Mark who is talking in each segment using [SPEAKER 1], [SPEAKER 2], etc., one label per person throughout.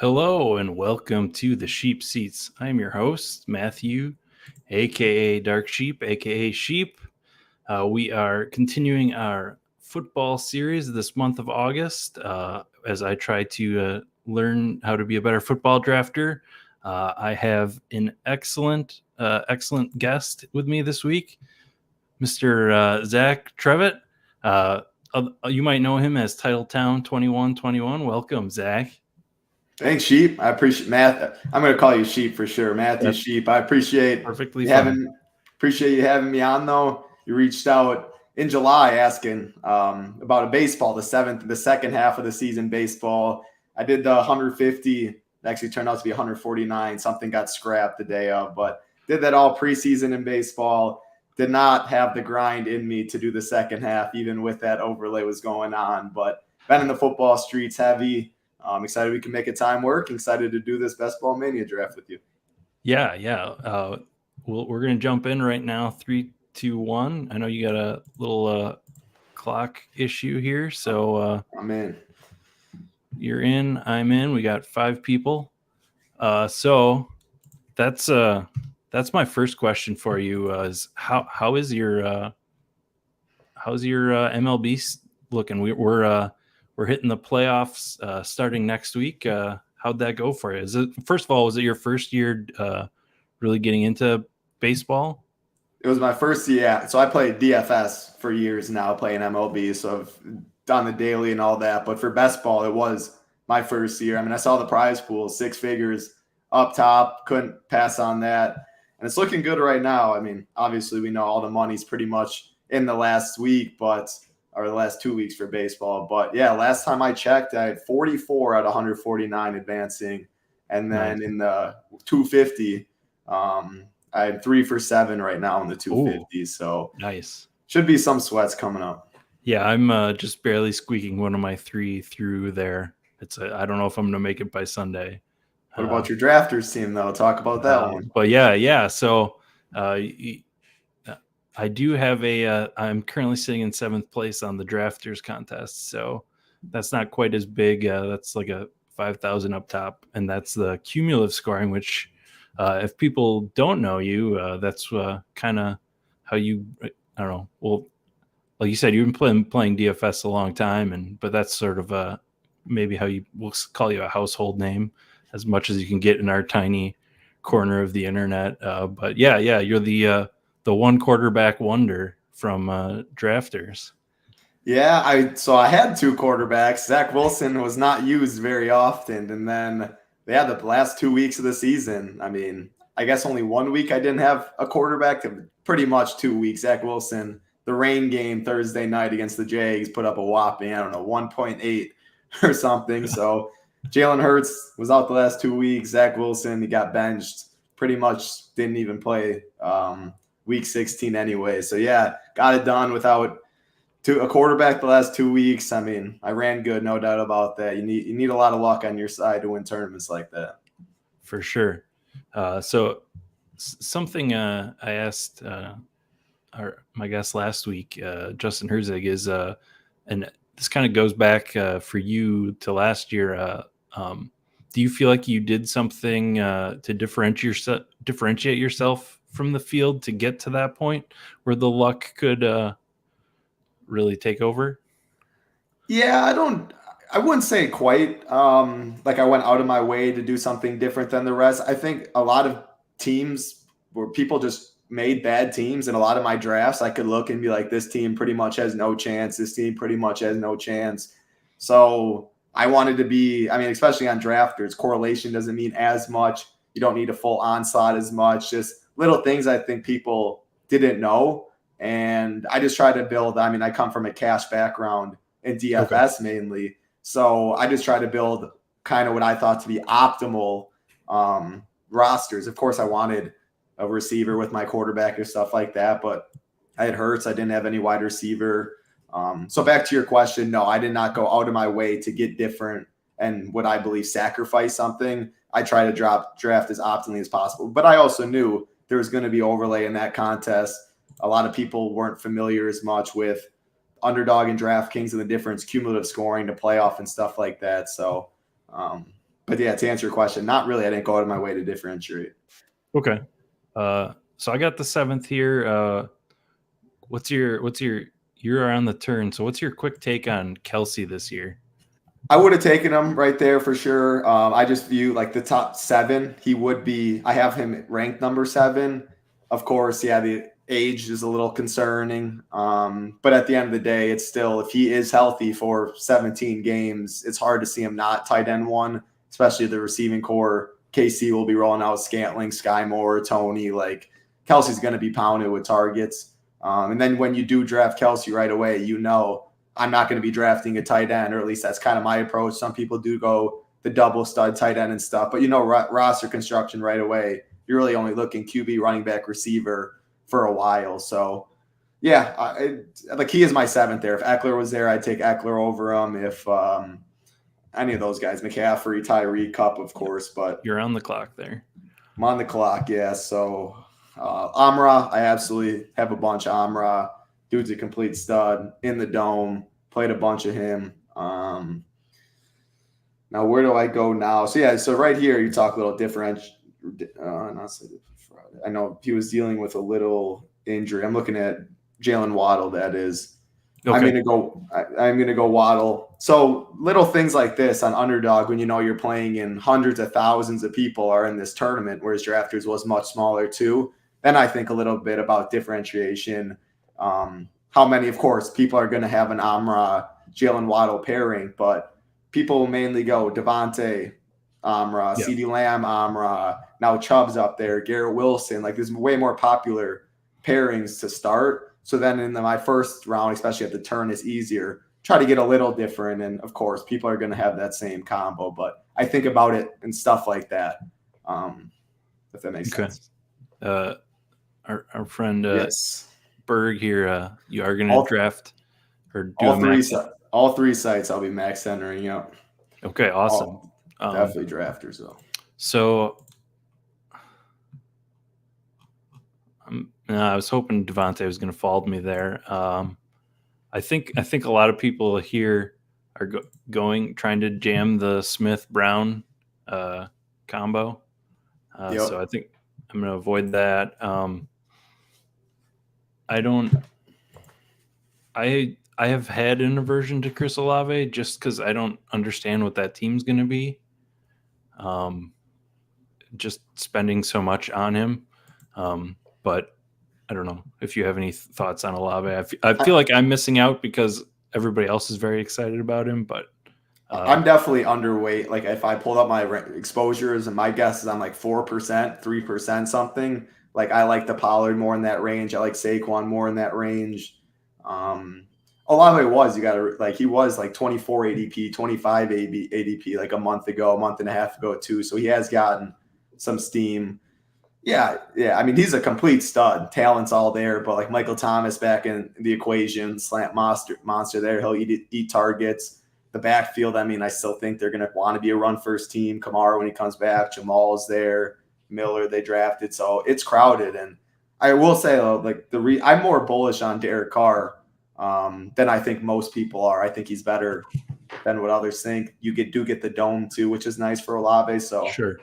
[SPEAKER 1] Hello and welcome to the Sheep Seats. I'm your host, Matthew, aka Dark Sheep, aka Sheep. We are continuing our football series this month of August as I try to learn how to be a better football drafter. I have an excellent guest with me this week, Mr. Zach Trivett. You might know him as Titletown 2121. Welcome, Zach.
[SPEAKER 2] Thanks, Sheep. I appreciate Matt. I'm going to call you Sheep for sure, Matthew
[SPEAKER 1] That's
[SPEAKER 2] Sheep. I appreciate
[SPEAKER 1] perfectly
[SPEAKER 2] you
[SPEAKER 1] fine.
[SPEAKER 2] having me on. Though you reached out in July asking about a baseball, the second half of the season baseball. I did the 150. It actually turned out to be 149. Something got scrapped the day of, but did that all preseason in baseball. Did not have the grind in me to do the second half, even with that overlay was going on. But been in the football streets heavy. I'm excited we can make a time work. Excited to do this Ball Mania draft with you.
[SPEAKER 1] Yeah. We're going to jump in right now. 3, 2, 1. I know you got a little clock issue here, so
[SPEAKER 2] I'm in.
[SPEAKER 1] you're in. I'm in. We got 5 people. So that's my first question for you. Is how's your MLB looking? We're hitting the playoffs starting next week. How'd that go for you? First of all, was it your first year really getting into baseball?
[SPEAKER 2] It was my first year. So I played DFS for years now, playing MLB. So I've done the daily and all that. But for best ball, it was my first year. I mean, I saw the prize pool, 6 figures up top. Couldn't pass on that. And it's looking good right now. I mean, obviously, we know all the money's pretty much in the last week, or the last 2 weeks for baseball. But yeah, last time I checked, I had 44 out of 149 advancing. And then in the 250, I had 3 for 7 right now in the 250. So
[SPEAKER 1] nice.
[SPEAKER 2] Should be some sweats coming up.
[SPEAKER 1] Yeah, I'm just barely squeaking one of my 3 through there. I don't know if I'm going to make it by Sunday.
[SPEAKER 2] What about your drafters team, though? Talk about that one.
[SPEAKER 1] But yeah. So I do have I'm currently sitting in 7th place on the drafters contest. So that's not quite as big. That's like a 5,000 up top. And that's the cumulative scoring, which if people don't know you, that's kind of how you, I don't know. Well, like you said, you've been playing DFS a long time, but that's sort of maybe how we'll call you a household name as much as you can get in our tiny corner of the internet. But yeah, you're the one quarterback wonder from drafters.
[SPEAKER 2] Yeah, I had 2 quarterbacks. Zach Wilson was not used very often, and then the last 2 weeks of the season. I mean, I guess only 1 week I didn't have a quarterback. Pretty much 2 weeks. Zach Wilson, the rain game Thursday night against the Jags, put up a whopping 1.8 or something. So Jalen Hurts was out the last 2 weeks. Zach Wilson, he got benched. Pretty much didn't even play week 16 anyway. So yeah, got it done without a quarterback the last 2 weeks. I mean, I ran good, no doubt about that. You need a lot of luck on your side to win tournaments like that.
[SPEAKER 1] For sure. So something I asked my guest last week, Justin Herzig, is and this kind of goes back for you to last year. Do you feel like you did something to differentiate yourself from the field to get to that point where the luck could really take over?
[SPEAKER 2] Yeah, I wouldn't say quite like I went out of my way to do something different than the rest. I think a lot of teams where people just made bad teams, and a lot of my drafts, I could look and be like, this team pretty much has no chance. This team pretty much has no chance. So I wanted to be, I mean, especially on drafters, correlation doesn't mean as much. You don't need a full onslaught as much. Just little things I think people didn't know. And I just try to build, I mean, I come from a cash background in DFS mainly. So I just try to build kind of what I thought to be optimal rosters. Of course, I wanted a receiver with my quarterback or stuff like that, but I had Hurts. I didn't have any wide receiver. So back to your question, no, I did not go out of my way to get different and what I believe sacrifice something. I try to draft as optimally as possible. But I also knew there was going to be overlay in that contest. A lot of people weren't familiar as much with underdog and DraftKings and the difference, cumulative scoring to playoff and stuff like that. So, but But yeah, to answer your question, not really. I didn't go out of my way to differentiate.
[SPEAKER 1] Okay. So I got the 7th here. What's your you're on the turn. So what's your quick take on Kelsey this year?
[SPEAKER 2] I would have taken him right there for sure. I just view like the top 7. He would be. I have him ranked number 7. Of course, yeah, the age is a little concerning. But at the end of the day, it's still, if he is healthy for 17 games, it's hard to see him not tight end 1, especially the receiving core. KC will be rolling out Scantling, Sky Moore, Tony. Like Kelsey's going to be pounded with targets. And then when you do draft Kelsey right away, I'm not going to be drafting a tight end, or at least that's kind of my approach. Some people do go the double stud tight end and stuff, but roster construction right away, you're really only looking QB, running back, receiver for a while. So yeah, he is my 7th there. If Eckler was there, I'd take Eckler over him. If any of those guys, McCaffrey, Tyree, Cup, of course, but
[SPEAKER 1] You're on the clock there.
[SPEAKER 2] I'm on the clock. Yeah. So Amra, I absolutely have a bunch of Amra. Dude's a complete stud in the dome. Played a bunch of him. Now, where do I go now? So, yeah, so right here, you talk a little different. I know he was dealing with a little injury. I'm looking at Jalen Waddle, that is. Okay. I'm gonna go Waddle. So little things like this on Underdog, when you're playing in hundreds of thousands of people are in this tournament, whereas drafters was much smaller too. Then I think a little bit about differentiation. How many, of course, people are going to have an Amra Jalen Waddle pairing, but people will mainly go Devontae, Amra,
[SPEAKER 1] Yep.
[SPEAKER 2] CeeDee Lamb, Amra. Now Chubb's up there, Garrett Wilson. Like there's way more popular pairings to start. So then in my first round, especially at the turn, is easier. Try to get a little different, and of course, people are going to have that same combo. But I think about it and stuff like that. If that makes sense.
[SPEAKER 1] Our friend
[SPEAKER 2] yes.
[SPEAKER 1] Berg here, you are going to draft or do
[SPEAKER 2] all 3 sites. I'll be max entering. Yep.
[SPEAKER 1] Okay, awesome.
[SPEAKER 2] Definitely drafters though.
[SPEAKER 1] So I was hoping Devontae was going to follow me there. I think a lot of people here are trying to jam the Smith Brown combo.
[SPEAKER 2] Yep.
[SPEAKER 1] So I think I'm going to avoid that. I have had an aversion to Chris Olave just because I don't understand what that team's going to be. Just spending so much on him. But I don't know if you have any thoughts on Olave. I feel like I'm missing out because everybody else is very excited about him, but
[SPEAKER 2] I'm definitely underweight. Like if I pulled up my exposures, and my guess is I'm like 4%, 3% something. Like I like the Pollard more in that range. I like Saquon more in that range. Olave he was like 24 ADP, 25 ADP like a month and a half ago too. So he has gotten some steam. Yeah. I mean, he's a complete stud. Talent's all there, but like Michael Thomas back in the equation, slant monster there. He'll eat targets. The backfield, I mean, I still think they're going to want to be a run-first team. Kamara, when he comes back, Jamal's there. Miller, they drafted. So it's crowded. And I will say, I'm more bullish on Derek Carr than I think most people are. I think he's better than what others think. You do get the dome, too, which is nice for Olave. So
[SPEAKER 1] sure.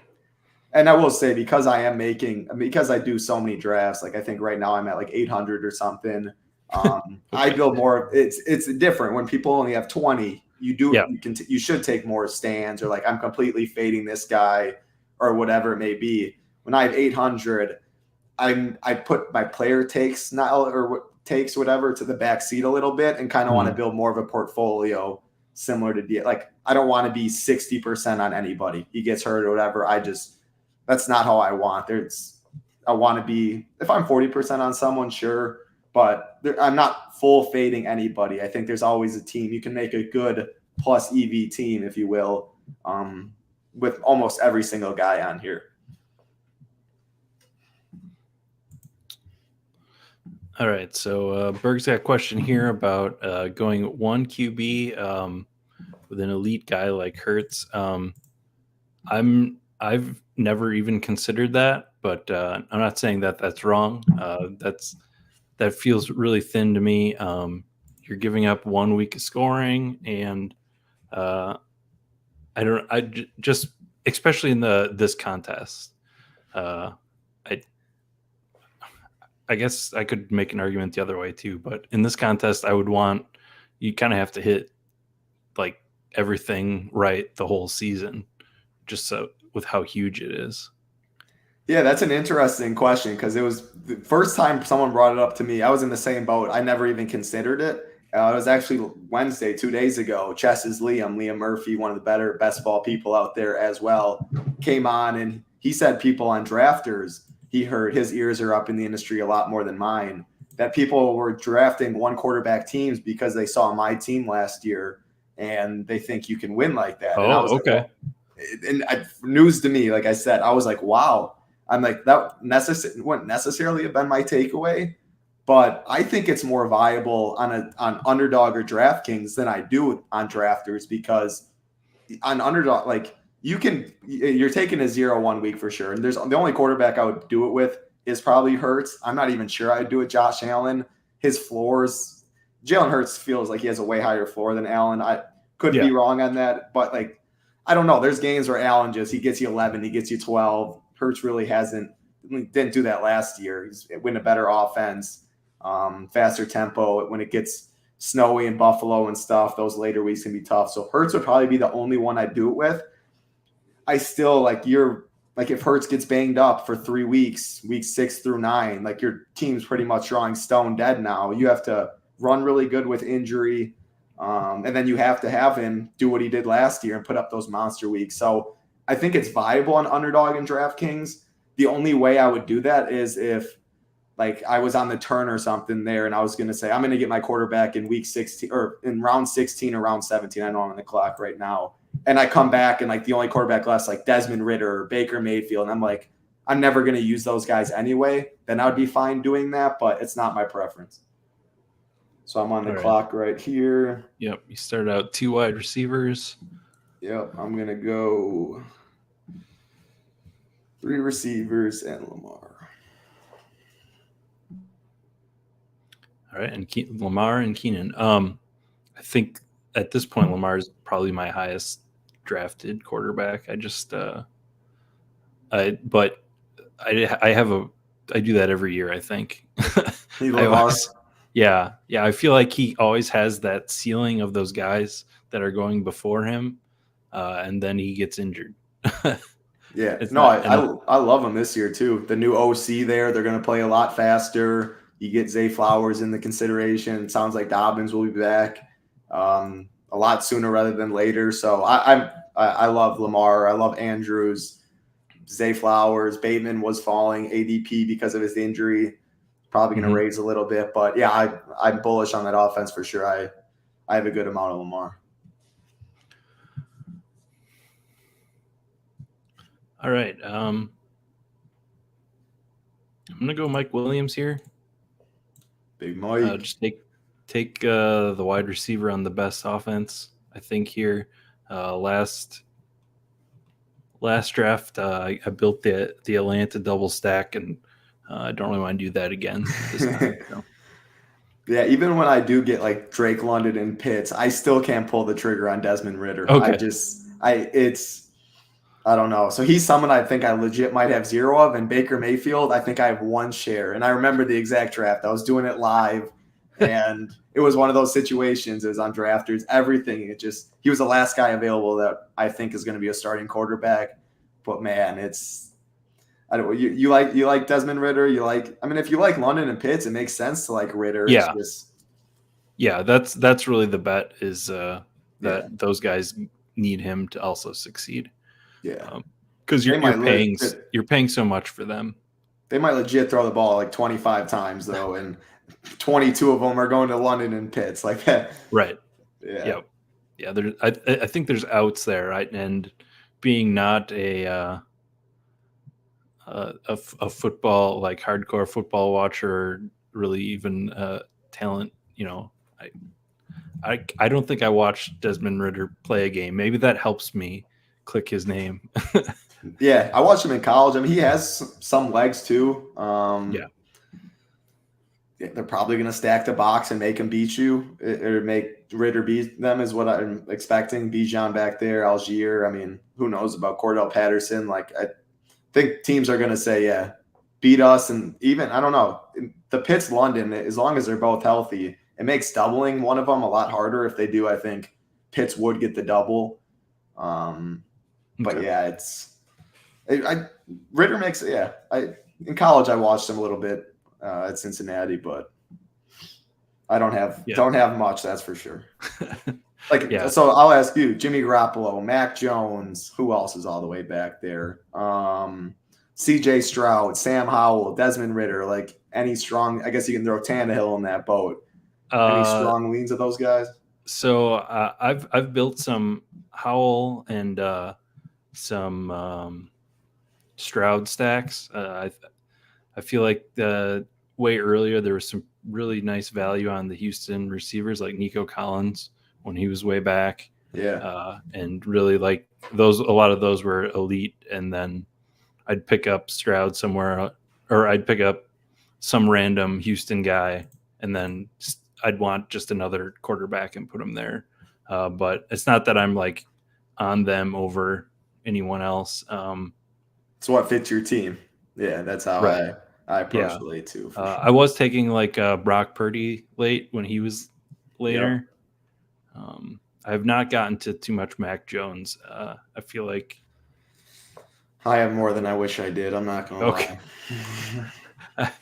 [SPEAKER 2] And I will say, because I do so many drafts, like I think right now I'm at like 800 or something. Okay. I build more. It's different when people only have 20. You should take more stands, or like I'm completely fading this guy or whatever it may be. When I have 800, I put my player takes whatever to the back seat a little bit and kind of want to build more of a portfolio similar to like I don't want to be 60% on anybody. He gets hurt or whatever. That's not how I want. I want to be, if I'm 40% on someone, sure, but I'm not full fading anybody. I think there's always a team. You can make a good plus EV team, if you will, with almost every single guy on here.
[SPEAKER 1] All right. So Berg's got a question here about going 1 QB with an elite guy like Hurts. I've never even considered that, but I'm not saying that that's wrong. That feels really thin to me. You're giving up 1 week of scoring, and especially in this contest. I I guess I could make an argument the other way too, but in this contest, I would want you kind of have to hit like everything right the whole season, just so with how huge it is.
[SPEAKER 2] Yeah, that's an interesting question because it was the first time someone brought it up to me. I was in the same boat. I never even considered it. It was actually Wednesday, 2 days ago. Chess's Liam Murphy, one of the best ball people out there as well, came on and he said people on drafters, he heard his ears are up in the industry a lot more than mine, that people were drafting one quarterback teams because they saw my team last year and they think you can win like that. And I was
[SPEAKER 1] Oh,
[SPEAKER 2] like,
[SPEAKER 1] okay.
[SPEAKER 2] well, and news to me, like I said, I was like, wow. I'm like, that wouldn't necessarily have been my takeaway, but I think it's more viable on Underdog or DraftKings than I do on drafters because on Underdog, like you're taking a 0-1 week for sure. And there's the only quarterback I would do it with is probably Hurts. I'm not even sure I'd do it Josh Allen. His floors, Jalen Hurts feels like he has a way higher floor than Allen. I could be wrong on that, but like, I don't know. There's games where Allen he gets you 11, he gets you 12. Hurts really didn't do that last year. He's win a better offense, faster tempo. When it gets snowy in Buffalo and stuff, those later weeks can be tough. So Hurts would probably be the only one I'd do it with. I still if Hurts gets banged up for 3 weeks, weeks 6 through 9, like your team's pretty much drawing stone dead now. You have to run really good with injury. And then you have to have him do what he did last year and put up those monster weeks. So I think it's viable on Underdog and DraftKings. The only way I would do that is if like I was on the turn or something there and I was going to say, I'm going to get my quarterback in week 16 or in round 16 or round 17. I know I'm on the clock right now. And I come back and like the only quarterback left, like Desmond Ridder or Baker Mayfield. And I'm like, I'm never going to use those guys anyway. Then I would be fine doing that, but it's not my preference. So I'm on the clock right here.
[SPEAKER 1] Yep. You start out 2 wide receivers.
[SPEAKER 2] Yep. I'm going to go 3 receivers and Lamar.
[SPEAKER 1] All right. And Lamar and Keenan. I think at this point, Lamar is probably my highest drafted quarterback. I just, I do that every year, I think. Yeah. I feel like he always has that ceiling of those guys that are going before him, and then he gets injured.
[SPEAKER 2] Yeah. I love him this year too. The new OC there, they're going to play a lot faster. You get Zay Flowers in the consideration. It sounds like Dobbins will be back a lot sooner rather than later. So I love Lamar. I love Andrews, Zay Flowers. Bateman was falling ADP because of his injury. Probably going to raise a little bit, but yeah, I'm bullish on that offense for sure. I have a good amount of Lamar.
[SPEAKER 1] All right. I'm going to go Mike Williams here.
[SPEAKER 2] Big Mike.
[SPEAKER 1] Just take the wide receiver on the best offense. I think here, last draft, I built the Atlanta double stack, and I don't really want to do that again this time. So.
[SPEAKER 2] Yeah, even when I do get like Drake London and Pitts, I still can't pull the trigger on Desmond Ridder.
[SPEAKER 1] Okay.
[SPEAKER 2] I don't know. So he's someone I think I legit might have 0 of, and Baker Mayfield, I think I have 1 share. And I remember the exact draft. I was doing it live, and it was one of those situations. It was on drafters, everything. He was the last guy available that I think is going to be a starting quarterback. But man, you like Desmond Ridder. If you like London and Pitts, it makes sense to like Ridder.
[SPEAKER 1] Yeah. Yeah, that's really the bet is those guys need him to also succeed.
[SPEAKER 2] Yeah,
[SPEAKER 1] because you're paying so much for them.
[SPEAKER 2] They might legit throw the ball like 25 times though, and 22 of them are going to London and Pitts like that.
[SPEAKER 1] Right.
[SPEAKER 2] Yeah.
[SPEAKER 1] Yeah. I think there's outs there, right? And being not a football, like hardcore football watcher, really even talent, I don't think I watched Desmond Ridder play a game. Maybe that helps me click his name.
[SPEAKER 2] Yeah, I watched him in college. He has some legs too. They're probably going to stack the box and make him beat you or make Ritter beat them is what I'm expecting. Bijan back there, Algier. I mean, who knows about Cordell Patterson? Like, I think teams are going to say, yeah, beat us. And even, I don't know, the Pitts London, as long as they're both healthy, it makes doubling one of them a lot harder. If they do, I think Pitts would get the double. But yeah, Ritter makes it. Yeah, in college I watched him a little bit at Cincinnati, but I don't have much. That's for sure. So I'll ask you: Jimmy Garoppolo, Mac Jones. Who else is all the way back there? C.J. Stroud, Sam Howell, Desmond Ritter. Like any strong? I guess you can throw Tannehill in that boat. Any strong leans of those guys?
[SPEAKER 1] So I've built some Howell and some Stroud stacks. I feel like way earlier there was some really nice value on the Houston receivers like Nico Collins when he was way back.
[SPEAKER 2] Yeah.
[SPEAKER 1] And really like those, a lot of those were elite. And then I'd pick up Stroud somewhere, or I'd pick up some random Houston guy, and then I'd want just another quarterback and put him there. But it's not that I'm like on them over anyone else.
[SPEAKER 2] It's what fits your team. Yeah, that's how
[SPEAKER 1] right.
[SPEAKER 2] I approach the late too. For sure.
[SPEAKER 1] I was taking like Brock Purdy late when he was later. Yep. I have not gotten to too much Mac Jones. I feel like
[SPEAKER 2] I have more than I wish I did. I'm not going to
[SPEAKER 1] lie.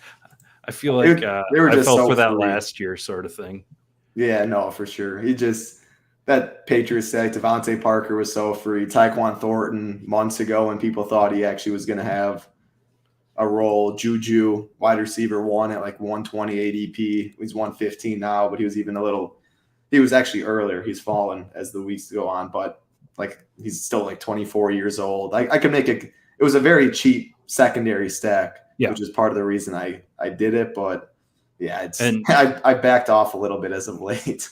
[SPEAKER 1] I feel like I fell for that last year sort of thing.
[SPEAKER 2] Yeah, no, for sure. That Patriots stack, Devontae Parker was so free. Tyquan Thornton months ago when people thought he actually was going to have a role. Juju, wide receiver 1 at like 120 ADP. He's 115 now, but he was actually earlier. He's fallen as the weeks go on, but like he's still like 24 years old. I could make it. It was a very cheap secondary stack, which is part of the reason I did it. But yeah, I backed off a little bit as of late.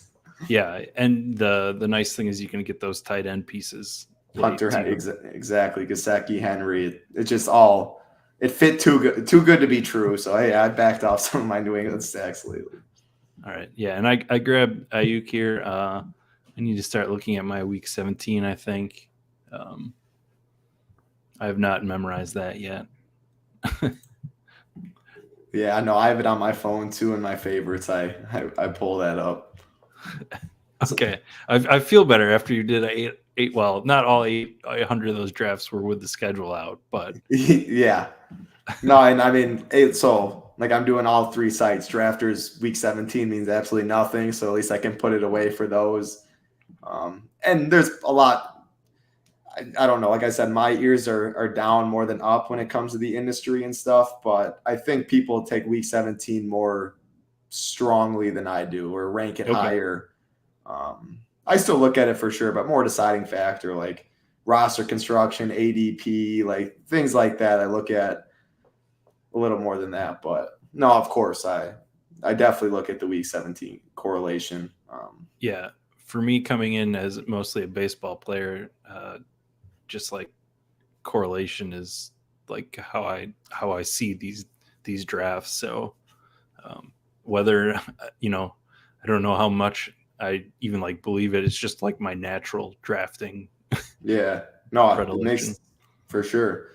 [SPEAKER 1] Yeah, and the nice thing is you can get those tight end pieces.
[SPEAKER 2] Hunter, exactly. Gesicki, Henry. It just all it fit too good to be true. So I backed off some of my New England stacks lately.
[SPEAKER 1] All right, yeah, and I grabbed Ayuk here. I need to start looking at my week 17. I think I have not memorized that yet.
[SPEAKER 2] Yeah, I know. I have it on my phone too in my favorites. I pull that up.
[SPEAKER 1] Okay, I feel better after you did eight. Well, not all 800 of those drafts were with the schedule out, but
[SPEAKER 2] yeah, no, and I mean, so like I'm doing all 3 sites. Drafters week 17 means absolutely nothing, so at least I can put it away for those. And there's a lot. I don't know. Like I said, my ears are down more than up when it comes to the industry and stuff. But I think people take week 17 more strongly than I do, or rank it higher. I still look at it for sure, but more deciding factor like roster construction, ADP, like things like that. I look at a little more than that. But no, of course, I definitely look at the week 17 correlation.
[SPEAKER 1] Yeah, for me coming in as mostly a baseball player, just like correlation is like how I see these drafts. So whether I don't know how much I even like believe it. It's just like my natural drafting.
[SPEAKER 2] Yeah, no, it makes for sure.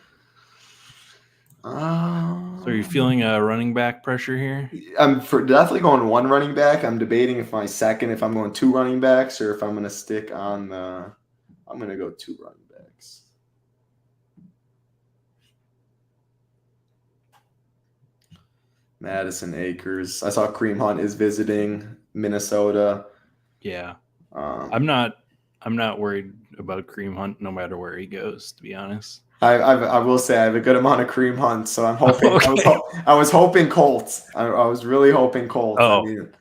[SPEAKER 1] So are you feeling a running back pressure here?
[SPEAKER 2] I'm definitely going 1 running back. I'm debating if I'm going 2 running backs or if I'm going to stick on I'm going to go 2 running backs. Madison Acres. I saw Kareem Hunt is visiting Minnesota.
[SPEAKER 1] Yeah. I'm not worried about Kareem Hunt no matter where he goes, to be honest.
[SPEAKER 2] I will say I have a good amount of Kareem Hunt, so I'm hoping. Okay. I was hoping Colts. I was really hoping Colts.
[SPEAKER 1] Oh.
[SPEAKER 2] I mean,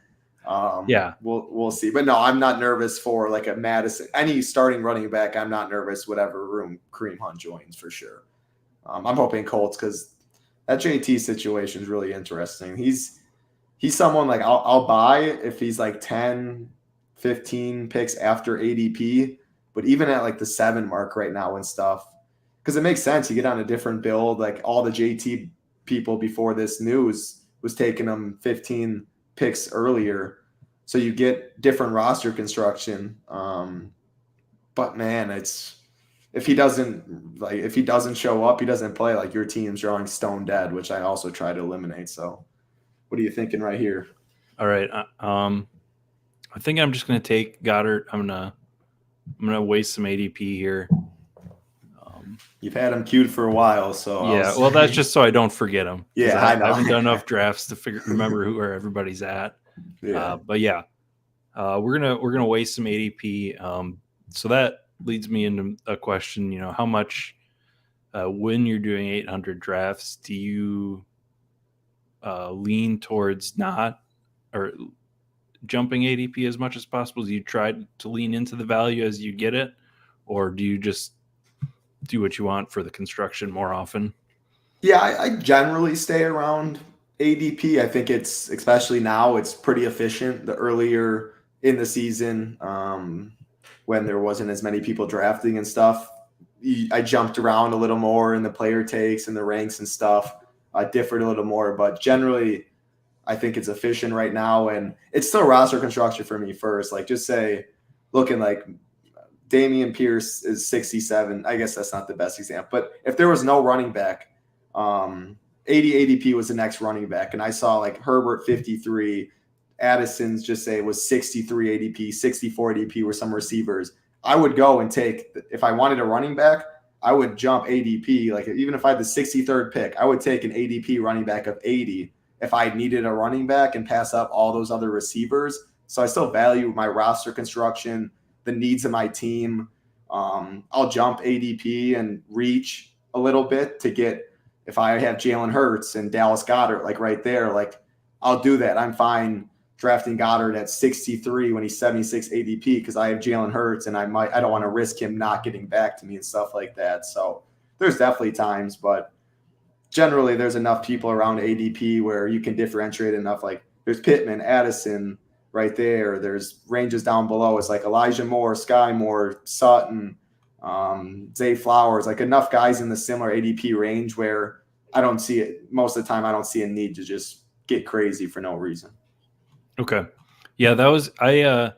[SPEAKER 1] yeah.
[SPEAKER 2] We'll see. But no, I'm not nervous for like a Madison. Any starting running back, I'm not nervous whatever room Kareem Hunt joins for sure. I'm hoping Colts because that JT situation is really interesting. He's someone like I'll buy if he's like 10, 15 picks after ADP, but even at like the 7 mark right now and stuff, because it makes sense. You get on a different build. Like all the JT people before this news was taking them 15 picks earlier. so you get different roster construction. But man, if he doesn't show up, he doesn't play, like your team's drawing stone dead, which I also try to eliminate. So what are you thinking right here?
[SPEAKER 1] All right. I think I'm just gonna take Goddard. I'm gonna waste some ADP here.
[SPEAKER 2] You've had him queued for a while, so
[SPEAKER 1] Yeah, well, that's just so I don't forget him.
[SPEAKER 2] Yeah, I know.
[SPEAKER 1] I haven't done enough drafts to remember where everybody's at.
[SPEAKER 2] Yeah.
[SPEAKER 1] But yeah, we're gonna waste some ADP. So that leads me into a question. How much when you're doing 800 drafts, do you lean towards not or jumping ADP as much as possible? Do you try to lean into the value as you get it, or do you just do what you want for the construction more often?
[SPEAKER 2] Yeah, I generally stay around ADP. I think it's, especially now, it's pretty efficient. The earlier in the season, when there wasn't as many people drafting and stuff, I jumped around a little more in the player takes and the ranks and stuff. I differed a little more, but generally, I think it's efficient right now, and it's still roster construction for me first. Like, just say, looking like Damian Pierce is 67. I guess that's not the best example, but if there was no running back, 80 ADP was the next running back, and I saw like Herbert 53, Addison's just say was 63 ADP, 64 ADP were some receivers. I would go and take, if I wanted a running back, I would jump ADP. Like, even if I had the 63rd pick, I would take an ADP running back of 80 if I needed a running back and pass up all those other receivers. So I still value my roster construction, the needs of my team. I'll jump ADP and reach a little bit to get, if I have Jalen Hurts and Dallas Goedert, like right there, like I'll do that. I'm fine drafting Goddard at 63 when he's 76 ADP because I have Jalen Hurts and I don't want to risk him not getting back to me and stuff like that. So there's definitely times, but generally there's enough people around ADP where you can differentiate enough. Like, there's Pittman, Addison right there. There's ranges down below. It's like Elijah Moore, Sky Moore, Sutton, Zay Flowers, like enough guys in the similar ADP range where I don't see it most of the time. I don't see a need to just get crazy for no reason.
[SPEAKER 1] Okay. Yeah, that was I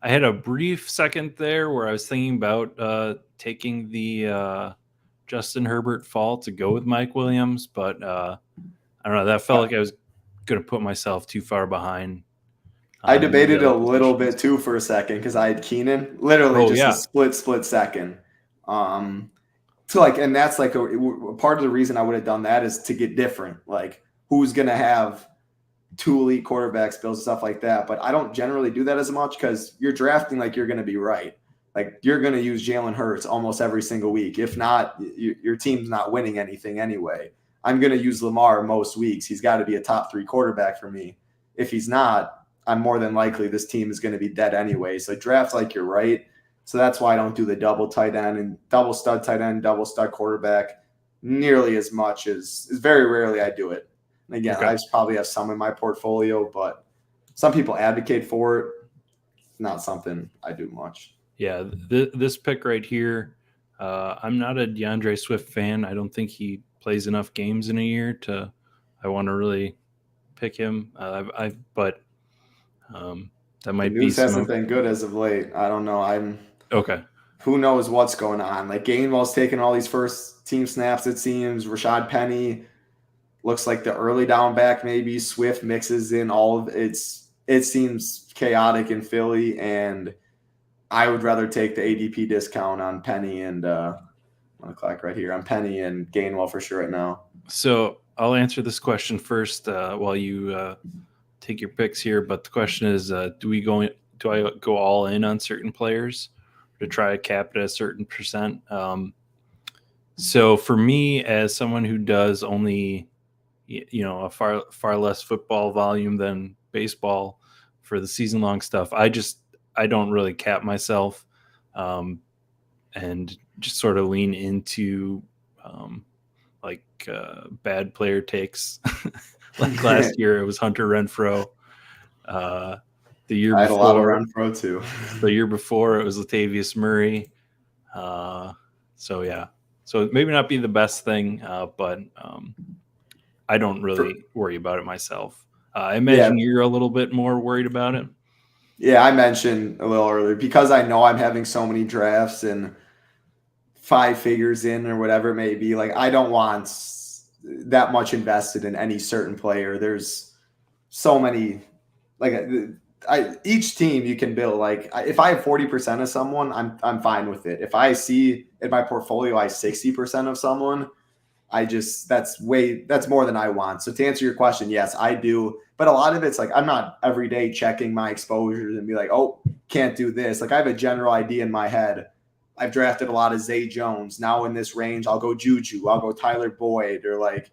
[SPEAKER 1] had a brief second there where I was thinking about taking the Justin Herbert fall to go with Mike Williams, but I don't know. That felt like I was going to put myself too far behind.
[SPEAKER 2] I debated a little bit too for a second because I had Keenan, literally a split second. So like, and that's like a part of the reason I would have done that is to get different. Like, who's going to have two elite quarterbacks, Bills, and stuff like that. But I don't generally do that as much because you're drafting like you're going to be right. Like, you're going to use Jalen Hurts almost every single week. If not, your team's not winning anything anyway. I'm going to use Lamar most weeks. He's got to be a top 3 quarterback for me. If he's not, I'm more than likely this team is going to be dead anyway. So draft like you're right. So that's why I don't do the double tight end and double stud tight end, double stud quarterback nearly as much as very rarely I do it. And again, I probably have some in my portfolio, but some people advocate for it. Not something I do much.
[SPEAKER 1] Yeah, this pick right here, I'm not a DeAndre Swift fan. I don't think he plays enough games in a year I want to really pick him. But that might be.
[SPEAKER 2] The news hasn't been good as of late. I don't know.
[SPEAKER 1] Okay.
[SPEAKER 2] Who knows what's going on? Like, Gainwell's taking all these first team snaps, it seems. Rashad Penny looks like the early down back, maybe. Swift mixes in all of it. It seems chaotic in Philly, and I would rather take the ADP discount on Penny and on the clock right here on Penny and Gainwell for sure right now.
[SPEAKER 1] So I'll answer this question first while you take your picks here. But the question is, do I go all in on certain players to try to cap it at a certain percent? So for me, as someone who does only, a far less football volume than baseball for the season long stuff, I don't really cap myself, and just sort of lean into bad player takes. Like last year, it was Hunter Renfrow. The year
[SPEAKER 2] I had
[SPEAKER 1] before,
[SPEAKER 2] a lot of Renfrow too.
[SPEAKER 1] The year before, it was Latavius Murray. So yeah, so it maybe not be the best thing, but I don't really worry about it myself. I imagine you're a little bit more worried about it.
[SPEAKER 2] Yeah, I mentioned a little earlier because I know I'm having so many drafts and five figures in or whatever it may be. Like I don't want that much invested in any certain player. There's so many like each team you can build. Like if I have 40% of someone, I'm fine with it. If I see in my portfolio I have 60% of someone, that's more than I want. So to answer your question, yes, I do. But a lot of it's like I'm not every day checking my exposures and be like, oh, can't do this. Like I have a general idea in my head. I've drafted a lot of Zay Jones. Now in this range, I'll go Juju, I'll go Tyler Boyd, or like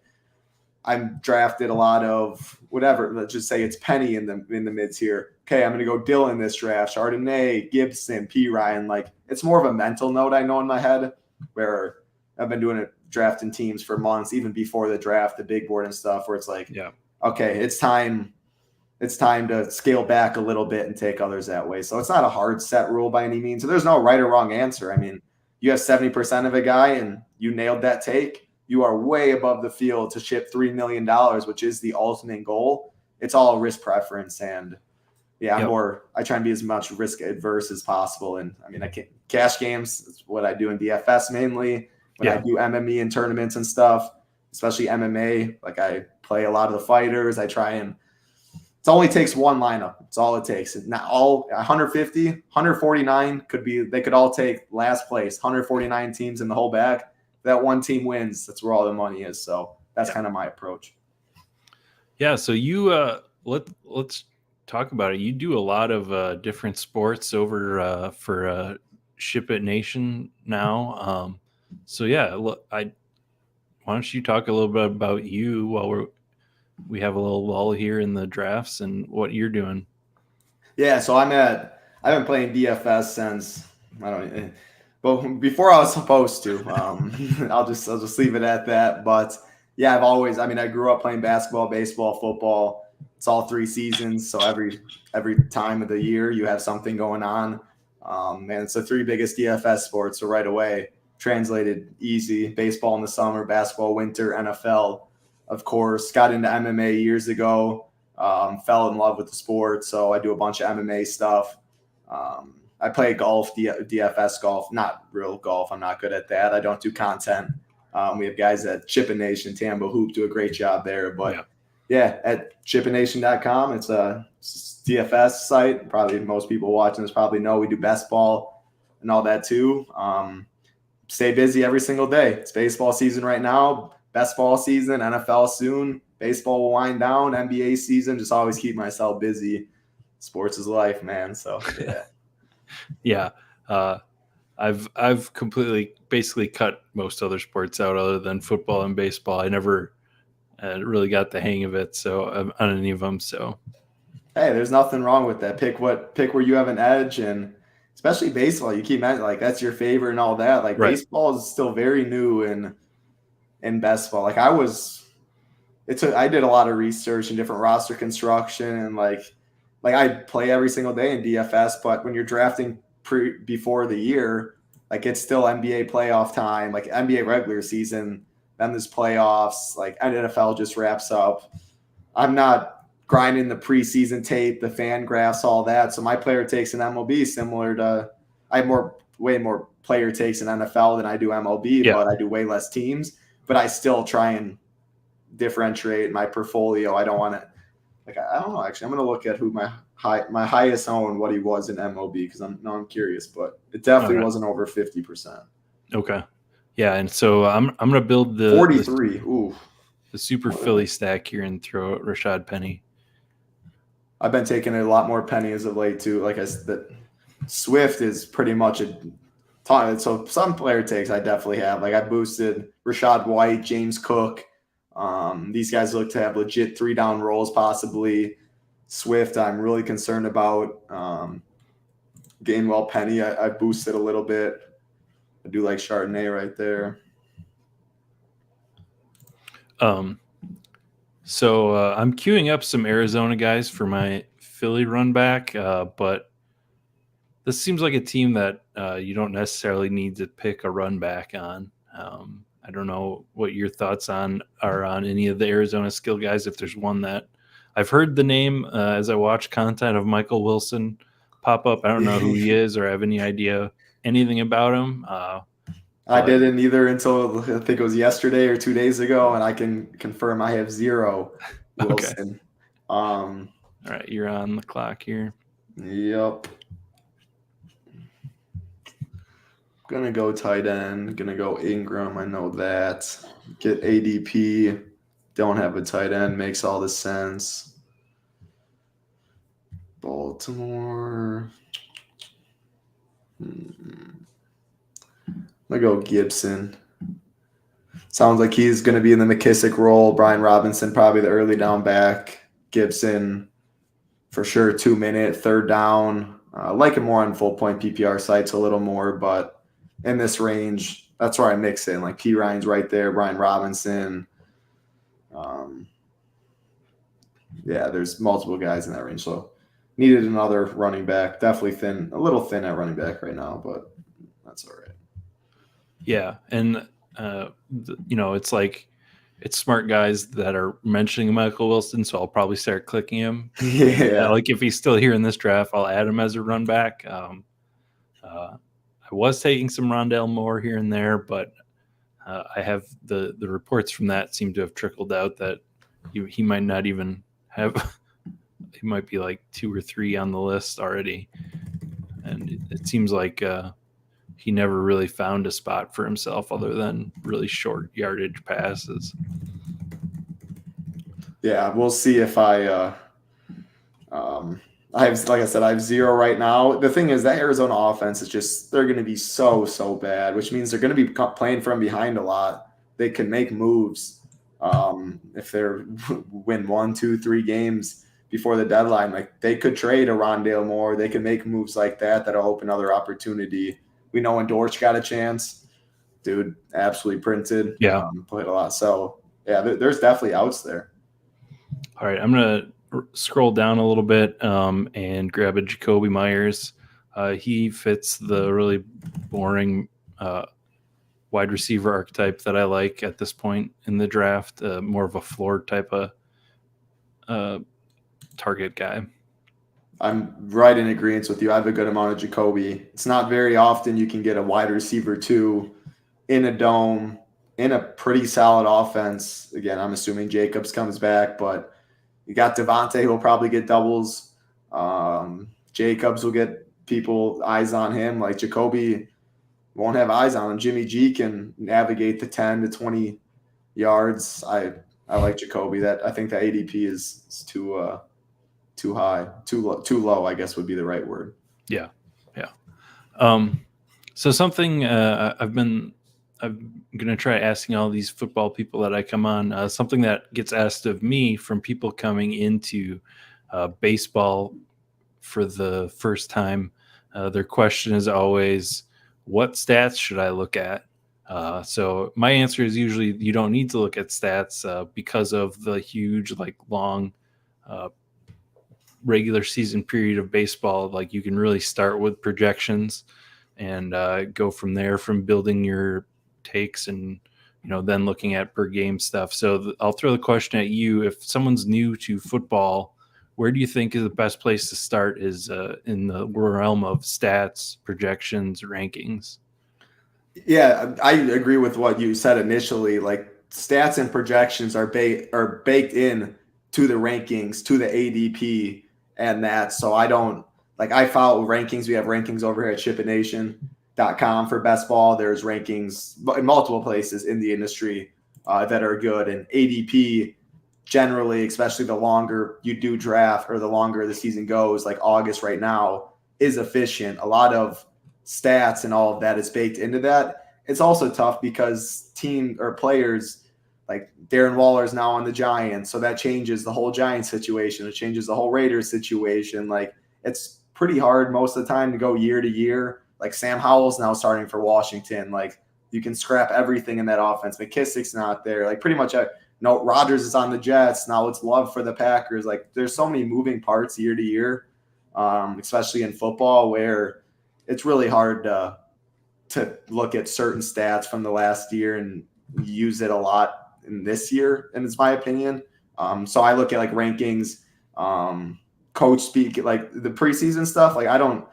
[SPEAKER 2] I'm drafted a lot of whatever. Let's just say it's Penny in the mids here. Okay, I'm gonna go Dylan this draft, Chardonnay, Gibson, P Ryan. Like it's more of a mental note I know in my head where I've been doing it drafting teams for months, even before the draft, the big board and stuff, where it's like,
[SPEAKER 1] Yeah.
[SPEAKER 2] okay, it's time to scale back a little bit and take others that way. So it's not a hard set rule by any means. So there's no right or wrong answer. I mean, you have 70% of a guy and you nailed that take. You are way above the field to ship $3 million, which is the ultimate goal. It's all risk preference. And yeah,
[SPEAKER 1] Yep.
[SPEAKER 2] I try and be as much risk adverse as possible. And I mean, I can't cash games. It's what I do in DFS mainly. When I do MME and tournaments and stuff, especially MMA, like I play a lot of the fighters. I try and it only takes one lineup. It's all it takes. Not all 150, 149 they could all take last place. 149 teams in the whole bag. That one team wins. That's where all the money is. So that's kind of my approach.
[SPEAKER 1] Yeah. So you let's talk about it. You do a lot of different sports over for Ship It Nation now. So yeah, look, why don't you talk a little bit about you while we have a little lull here in the drafts and what you're doing.
[SPEAKER 2] Yeah, so I've been playing DFS since I don't well before I was supposed to. I'll just leave it at that. But yeah, I grew up playing basketball, baseball, football. It's all 3 seasons, so every time of the year you have something going on. And it's the three biggest DFS sports. So right away, translated easy: baseball in the summer, basketball winter, NFL. Of course, got into MMA years ago. Fell in love with the sport, so I do a bunch of MMA stuff. I play golf, DFS golf, not real golf. I'm not good at that. I don't do content. We have guys at Chippin Nation, Tambo Hoop do a great job there. But yeah at chippination.com, it's a DFS site. Probably most people watching this probably know we do best ball and all that too. Stay busy every single day. It's baseball season right now, best ball season, NFL soon. Baseball will wind down, NBA season. Just always keep myself busy. Sports is life, man. So
[SPEAKER 1] yeah. I've completely basically cut most other sports out other than football and baseball. I never really got the hang of it, so on any of them. So
[SPEAKER 2] hey, there's nothing wrong with that. Pick where you have an edge, and especially baseball. You keep like that's your favorite and all that. Like baseball is still very new in best ball. Like I did a lot of research and different roster construction and like I play every single day in DFS, but when you're drafting before the year, like it's still NBA playoff time, like NBA regular season, then there's playoffs, like NFL just wraps up. I'm not grinding the preseason tape, the fan graphs, all that. So my player takes in MLB similar to I have way more player takes in NFL than I do MLB, but I do way less teams. But I still try and differentiate my portfolio. I don't want to I don't know. Actually, I'm going to look at who my highest own what he was in MLB because I'm curious, but it definitely wasn't over 50%.
[SPEAKER 1] Okay, yeah, and so I'm going to build the
[SPEAKER 2] 43.
[SPEAKER 1] The super Philly stack here and throw out Rashad Penny.
[SPEAKER 2] I've been taking a lot more Penny as of late too. Like I said, Swift is pretty much a ton. So some player takes I definitely have. Like I boosted Rashad White, James Cook. These guys look to have legit 3-down rolls, possibly. Swift, I'm really concerned about. Gainwell, Penny, I boosted a little bit. I do like Chardonnay right there.
[SPEAKER 1] So I'm queuing up some Arizona guys for my Philly run back, but this seems like a team that you don't necessarily need to pick a run back on. I don't know what your thoughts are on any of the Arizona skill guys. If there's one that I've heard the name as I watch content of Michael Wilson, pop up. I don't know who he is or have any idea anything about him.
[SPEAKER 2] I didn't either until I think it was yesterday or 2 days ago, and I can confirm I have 0 Wilson.
[SPEAKER 1] Okay. All right, you're on the clock here.
[SPEAKER 2] Yep. Gonna go tight end. Gonna go Ingram. I know that. Get ADP. Don't have a tight end. Makes all the sense. Baltimore. I'm gonna go Gibson. Sounds like he's gonna be in the McKissick role. Brian Robinson probably the early down back. Gibson for sure 2-minute, third down. I like him more on full point PPR sites a little more, but in this range, that's where I mix in. Like P. Ryan's right there, Brian Robinson. Yeah, there's multiple guys in that range. So needed another running back. Definitely thin, a little thin at running back right now, but that's all right.
[SPEAKER 1] Yeah, and it's like it's smart guys that are mentioning Michael Wilson, so I'll probably start clicking him.
[SPEAKER 2] Yeah.
[SPEAKER 1] Like if he's still here in this draft, I'll add him as a run back. I was taking some Rondale Moore here and there, but I have the reports from that seem to have trickled out that he might not even have. He might be like 2 or 3 on the list already, and it seems like he never really found a spot for himself other than really short yardage passes.
[SPEAKER 2] Yeah, we'll see if I have, like I said, I have 0 right now. The thing is that Arizona offense is just, they're going to be so bad, which means they're going to be playing from behind a lot. They can make moves if they're win 1, 2, 3 games before the deadline. Like they could trade a Rondale Moore. They can make moves like that that'll open other opportunity. We know when Dortch got a chance, dude, absolutely printed.
[SPEAKER 1] Yeah.
[SPEAKER 2] Played a lot. So yeah, there's definitely outs there.
[SPEAKER 1] All right, I'm gonna scroll down a little bit and grab a Jacoby Myers. He fits the really boring wide receiver archetype that I like at this point in the draft. More of a floor type of target guy.
[SPEAKER 2] I'm right in agreement with you. I have a good amount of Jacoby. It's not very often you can get a wide receiver 2 in a dome in a pretty solid offense. Again, I'm assuming Jacobs comes back, but you got Devontae who will probably get doubles. Jacobs will get people eyes on him. Like Jacoby won't have eyes on him. Jimmy G can navigate the 10 to 20 yards. I like Jacoby. I think that ADP is too high, too low, I guess would be the right word.
[SPEAKER 1] Yeah. So something I'm going to try asking all these football people that I come on, something that gets asked of me from people coming into baseball for the first time. Their question is always, what stats should I look at? So my answer is usually you don't need to look at stats because of the huge, long regular season period of baseball. Like you can really start with projections and go from there, from building your takes and then looking at per game stuff. So I'll throw the question at you. If someone's new to football, where do you think is the best place to start is in the realm of stats, projections, rankings?
[SPEAKER 2] Yeah, I agree with what you said initially. Like stats and projections are baked in to the rankings, to the ADP and that. So I follow rankings. We have rankings over here at ShipItNation.com for best ball. There's rankings in multiple places in the industry that are good. And ADP generally, especially the longer you do draft or the longer the season goes, like August right now, is efficient. A lot of stats and all of that is baked into that. It's also tough because team or players like Darren Waller is now on the Giants, so that changes the whole Giants situation. It changes the whole Raiders situation. Like it's pretty hard most of the time to go year to year. Like Sam Howell's now starting for Washington. Like you can scrap everything in that offense. McKissick's not there. Like pretty much Rodgers is on the Jets. Now it's Love for the Packers. Like there's so many moving parts year to year, especially in football, where it's really hard to look at certain stats from the last year and use it a lot in this year, and it's my opinion. So I look at like rankings. coach speak, like the preseason stuff. Like I don't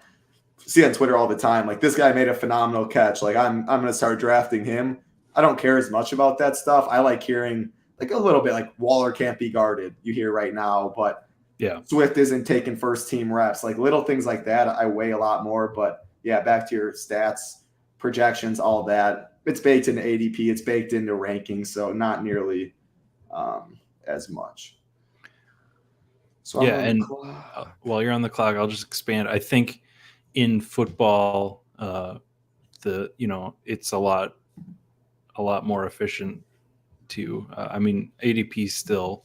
[SPEAKER 2] see on Twitter all the time, like this guy made a phenomenal catch. Like I'm going to start drafting him. I don't care as much about that stuff. I like hearing like a little bit like Waller can't be guarded. You hear right now, but
[SPEAKER 1] Yeah.
[SPEAKER 2] Swift isn't taking first team reps. Like little things like that, I weigh a lot more. But yeah, back to your stats, projections, all that. It's baked into ADP. It's baked into rankings, so not nearly as much. So
[SPEAKER 1] yeah, and while you're on the clock, I'll just expand. I think in football, it's a lot more efficient to. I mean, ADP still,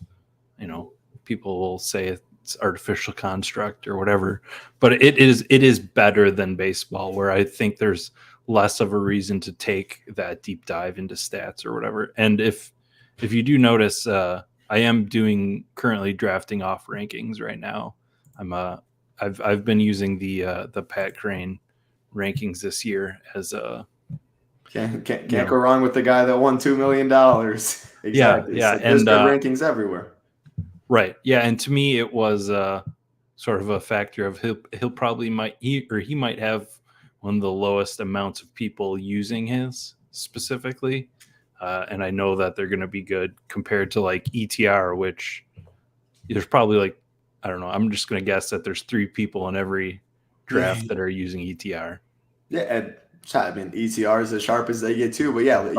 [SPEAKER 1] people will say it's artificial construct or whatever, but it is better than baseball, where I think there's less of a reason to take that deep dive into stats or whatever. And if you do notice, I am doing currently drafting off rankings right now. I've been using the Pat Crane rankings this year as a
[SPEAKER 2] can't go wrong with the guy that won $2 million. Exactly.
[SPEAKER 1] Yeah,
[SPEAKER 2] so there's good rankings everywhere.
[SPEAKER 1] Right. Yeah, and to me it was sort of a factor of he might have one of the lowest amounts of people using his specifically, and I know that they're going to be good compared to like ETR, which there's probably like, I don't know, I'm just going to guess that there's 3 people in every draft that are using ETR.
[SPEAKER 2] Yeah, and I mean ETR is as sharp as they get too, but yeah,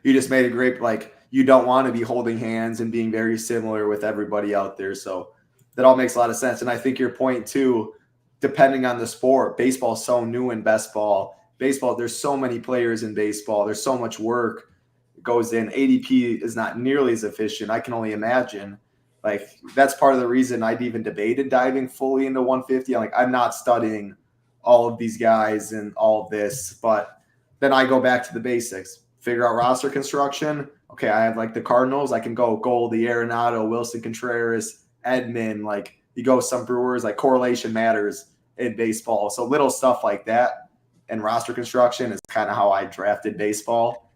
[SPEAKER 2] you just made a great, like you don't want to be holding hands and being very similar with everybody out there. So that all makes a lot of sense. And I think your point too, depending on the sport, baseball's so new in best ball. Baseball, there's so many players in baseball. There's so much work goes in. ADP is not nearly as efficient. I can only imagine. Like that's part of the reason I've even debated diving fully into 150. I'm not studying all of these guys and all of this, but then I go back to the basics, figure out roster construction. Okay, I have like the Cardinals. I can go Goldie, Arenado, Wilson Contreras, Edman. Like you go some Brewers. Like correlation matters in baseball. So little stuff like that and roster construction is kind of how I drafted baseball.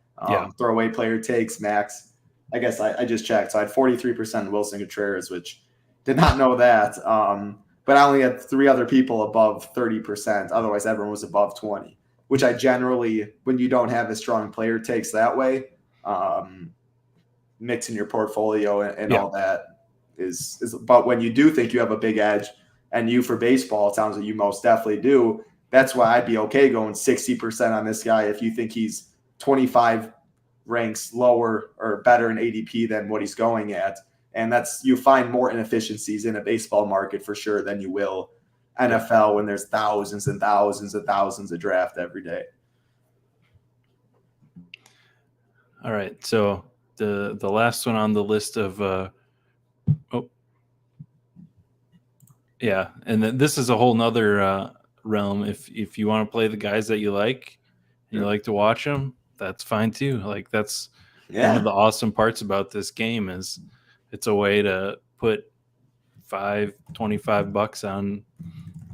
[SPEAKER 2] Throwaway player takes max. I guess I just checked. So I had 43% Wilson Contreras, which did not know that. But I only had 3 other people above 30%. Otherwise, everyone was above 20, which I generally, when you don't have a strong player takes that way, mixing your portfolio and all that is. But when you do think you have a big edge, and you for baseball, it sounds like you most definitely do. That's why I'd be okay going 60% on this guy if you think he's 25 ranks lower or better in ADP than what he's going at. And that's, you find more inefficiencies in a baseball market for sure than you will NFL when there's thousands and thousands and thousands of draft every day.
[SPEAKER 1] All right. So the last one on the list of and then this is a whole nother realm. If you want to play the guys that you like and you like to watch them, that's fine too. Like that's one of the awesome parts about this game is it's a way to put $25 on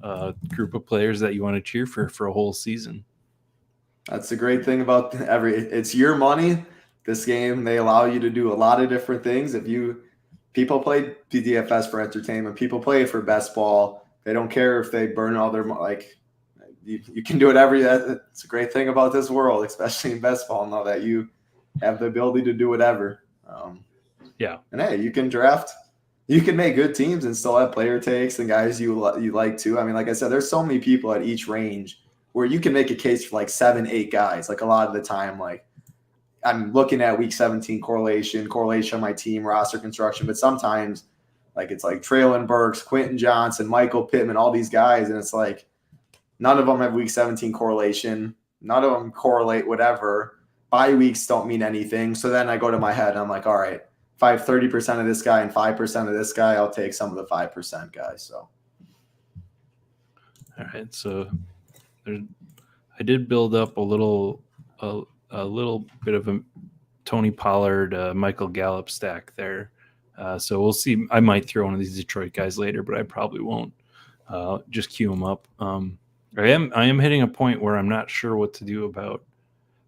[SPEAKER 1] a group of players that you want to cheer for a whole season.
[SPEAKER 2] That's the great thing about it's your money. This game, they allow you to do a lot of different things. People play DFS for entertainment, people play it for best ball. They don't care if they burn all their, like, you can do whatever. It's a great thing about this world, especially in best ball, now that you have the ability to do whatever. And hey, you can draft, you can make good teams and still have player takes and guys you like too. I mean, like I said, there's so many people at each range where you can make a case for like 7-8 guys. Like a lot of the time, like I'm looking at week 17 correlation on my team roster construction, but sometimes like it's like Traylon Burks, Quentin Johnson, Michael Pittman, all these guys, and it's like none of them have week 17 correlation. None of them correlate whatever. Bye weeks don't mean anything. So then I go to my head and I'm like, all right, if I have 30% of this guy and 5% of this guy, I'll take some of the 5% guys. So,
[SPEAKER 1] all right. So I did build up a little bit of a Tony Pollard, Michael Gallup stack there. So we'll see. I might throw one of these Detroit guys later, but I probably won't. Just queue them up. I am hitting a point where I'm not sure what to do about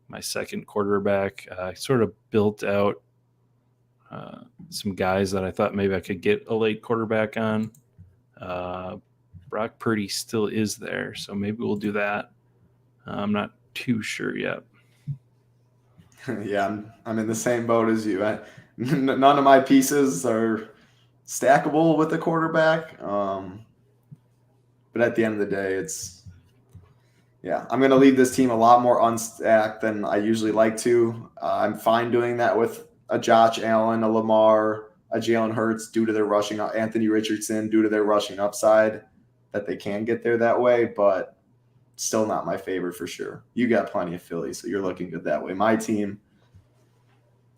[SPEAKER 1] my second quarterback. I sort of built out some guys that I thought maybe I could get a late quarterback on. Brock Purdy still is there, so maybe we'll do that. I'm not too sure yet.
[SPEAKER 2] Yeah, I'm in the same boat as you. None of my pieces are stackable with the quarterback. But at the end of the day, I'm going to leave this team a lot more unstacked than I usually like to. I'm fine doing that with a Josh Allen, a Lamar, a Jalen Hurts due to their rushing, Anthony Richardson due to their rushing upside, that they can get there that way, but still not my favorite for sure. You got plenty of Philly, so you're looking good that way. My team,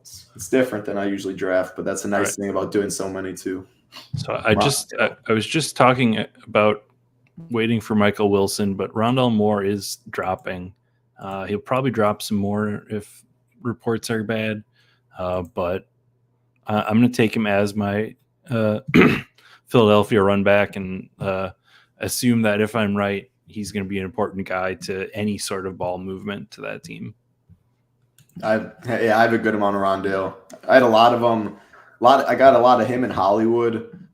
[SPEAKER 2] it's different than I usually draft, but that's a nice thing about doing so many too.
[SPEAKER 1] So I was just talking about waiting for Michael Wilson, but Rondell Moore is dropping. He'll probably drop some more if reports are bad, but I'm going to take him as my Philadelphia run back and assume that if I'm right, he's going to be an important guy to any sort of ball movement to that team.
[SPEAKER 2] I have a good amount of Rondale. I had a lot of them. I got a lot of him in Hollywood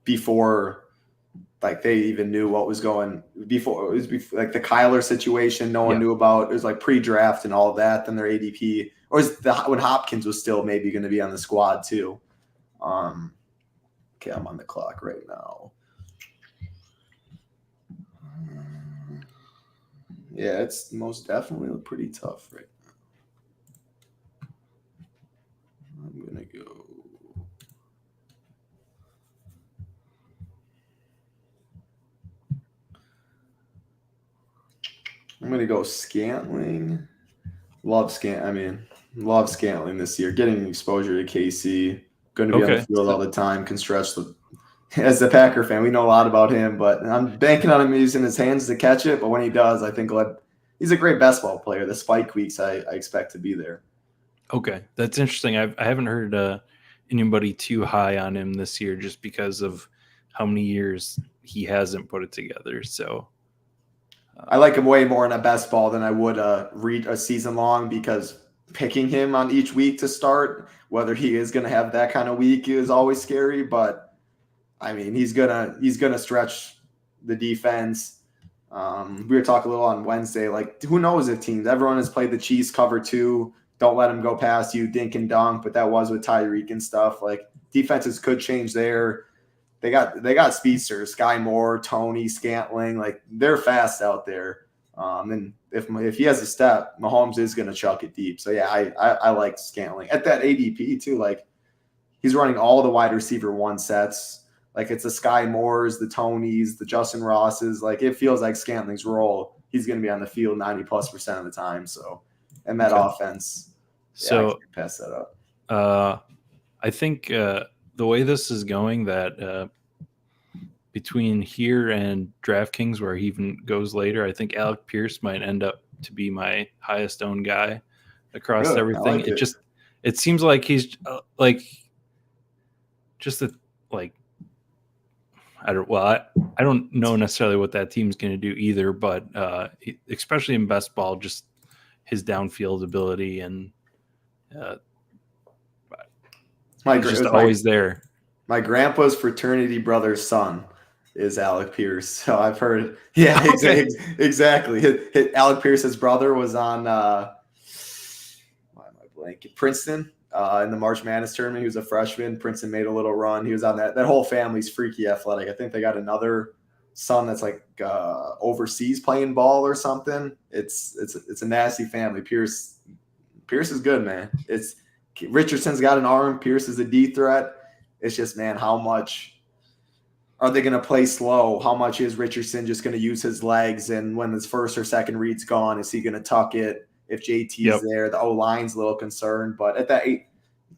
[SPEAKER 2] before, like, they even knew what was going. Before, it was like the Kyler situation, no one knew about. It was like pre-draft and all of that. Then their ADP, or when Hopkins was still maybe going to be on the squad too. Okay, I'm on the clock right now. Yeah, it's most definitely pretty tough right now. I'm going to go. I'm going to go Scantling. Love Scantling this year. Getting exposure to KC. Going to be on the field all the time. Can stretch the. As a Packer fan, we know a lot about him, but I'm banking on him using his hands to catch it. But when he does, I think he's a great basketball player. The spike weeks, I expect to be there.
[SPEAKER 1] Okay, that's interesting. I haven't heard anybody too high on him this year, just because of how many years he hasn't put it together. So
[SPEAKER 2] I like him way more in a best ball than I would read a season long, because picking him on each week to start, whether he is going to have that kind of week, is always scary. But I mean, he's gonna stretch the defense. We were talking a little on Wednesday, like, who knows if teams, everyone has played the Chiefs cover 2. Don't let them go past you, dink and dunk. But that was with Tyreek and stuff. Like, defenses could change there. They got speedsters, Sky Moore, Tony, Scantling. Like, they're fast out there. And if he has a step, Mahomes is going to chuck it deep. So yeah, I like Scantling at that ADP too. Like, he's running all the wide receiver 1 sets. Like, it's the Sky Moores, the Tonys, the Justin Rosses. Like, it feels like Scantling's role. He's going to be on the field 90+% of the time. So, and that offense.
[SPEAKER 1] So
[SPEAKER 2] I can't pass that up.
[SPEAKER 1] I think the way this is going, that between here and DraftKings, where he even goes later, I think Alec Pierce might end up to be my highest owned guy across everything.
[SPEAKER 2] Like
[SPEAKER 1] it seems like he's I don't know necessarily what that team's going to do either, but especially in best ball, just his downfield ability and just always there.
[SPEAKER 2] My grandpa's fraternity brother's son is Alec Pierce. So I've heard. Yeah,
[SPEAKER 1] Okay.
[SPEAKER 2] exactly. Alec Pierce's brother was on Princeton in the March Madness tournament. He was a freshman. Princeton made a little run. He was on that. That whole family's freaky athletic. I think they got another son that's like overseas playing ball or something. It's a nasty family. Pierce is good, man. Richardson's got an arm. Pierce is a D threat. It's just, man, how much are they going to play slow? How much is Richardson just going to use his legs? And when his first or second read's gone, is he going to tuck it? If JT's there, the O-line's a little concerned. But at that 8,